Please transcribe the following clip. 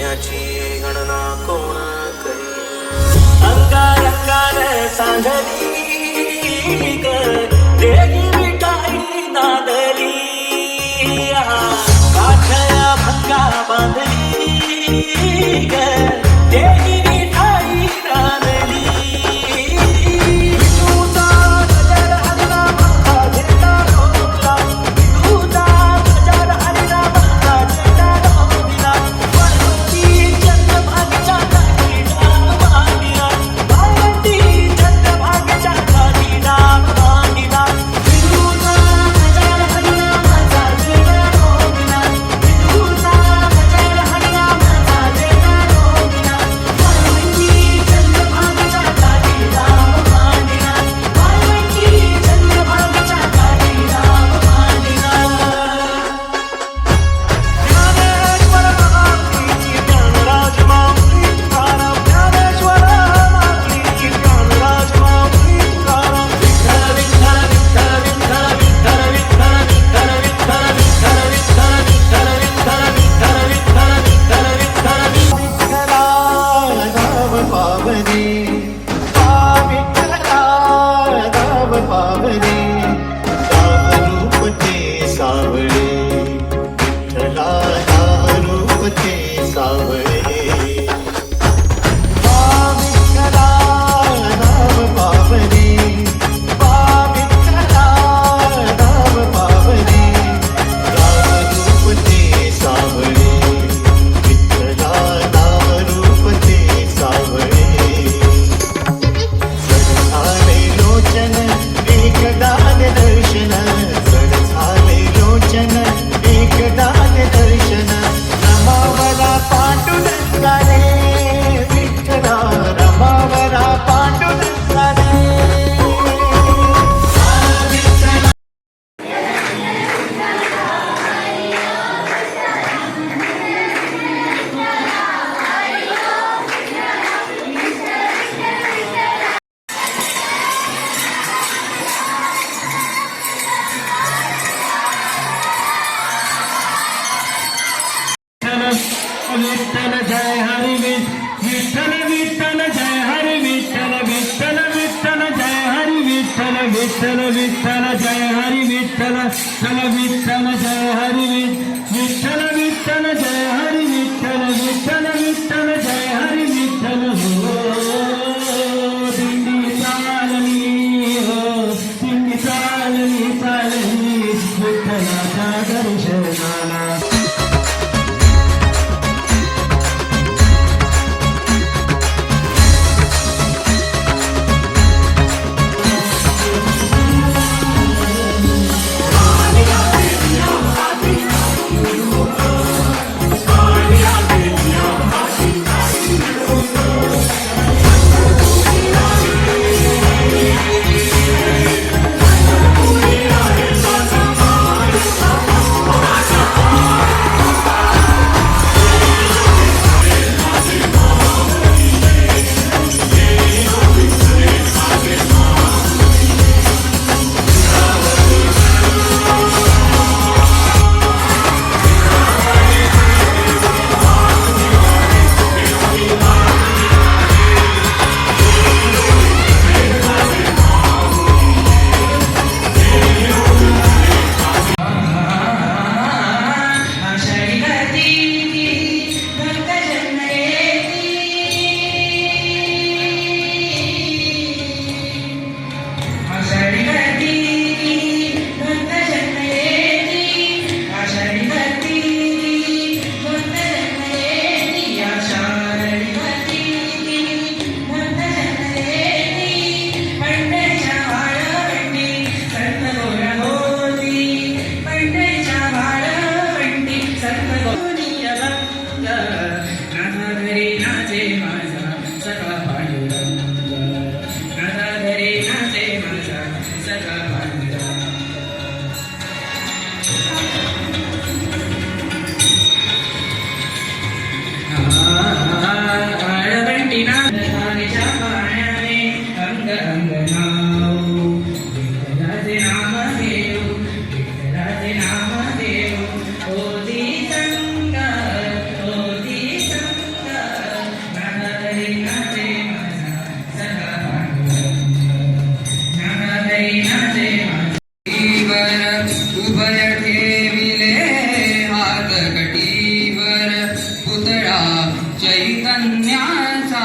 पुण्याची गणना कोण करी. अंगारंगाने सांगली ग देही मिठाई नांदली, काठया भंगा बांधली ग देही मिठाई नांदली. तुझा गजर हरला माझा झेंडा रोवला, तुझा गजर हरला माझा झेंडा रोवला. वाळवंटी चंद्रभागेच्या काठी डाग बांधिला, वाळवंटी चंद्रभागेच्या काठी डाग बांधिला. तुझा गजर हरला माझा झेंडा रोवला, तुझा गजर हरला माझा झेंडा रोवला. वाळवंटी चंद्रभागेच्या काठी डाग बांधिला, वाळवंटी चंद्रभागेच्या काठी डाग बांधिला. ज्ञानेश्वर माऊलीची ज्ञानराज माऊली तुकाराम, ज्ञानेश्वर माऊलीची ज्ञानराज माऊली तुकाराम. विठ्ठल विठ्ठल विठ्ठल विठ्ठल विठ्ठल विठ्ठल विठ्ठल विठ्ठल विठ्ठल विठ्ठल विठ्ठल विठ्ठल विठ्ठल विठ्ठल विठ्ठल विठ्ठल. विठ्ठला नाव पावले, विठ्ठला नाव पावले, नामरूप ते सावळे, विठ्ठला नामरूप ते सावळे. विठ्ठला नाव पावले, विठ्ठला नाव पावले, नामरूप ते सावळे, विठ्ठला नामरूप ते सावळे. जड झाले लोचन एकदान दर्शन, जड झाले लोचन एकदान दर्शन. रमावरा पांडुरंगाने विठ्ठला, रमावरा पांडुरंगाने. विठ्ठल जय हरी विठ्ठल विठ्ठल जय हरी विठ्ठल विठ्ठल विठ्ठल जय हरी विठ्ठल विठ्ठल विठ्ठल जय हरी विठ्ठल चल विठ्ठल जय हरी विठ्ठल विठ्ठल जय हरी विठ्ठल विठ्ठल विठ्ठल जय हरी विठ्ठल. हो दिंडी चालली, हो दिंडी चालली चालली विठ्ठलाच्या दर्शनाला. चैतन्याचा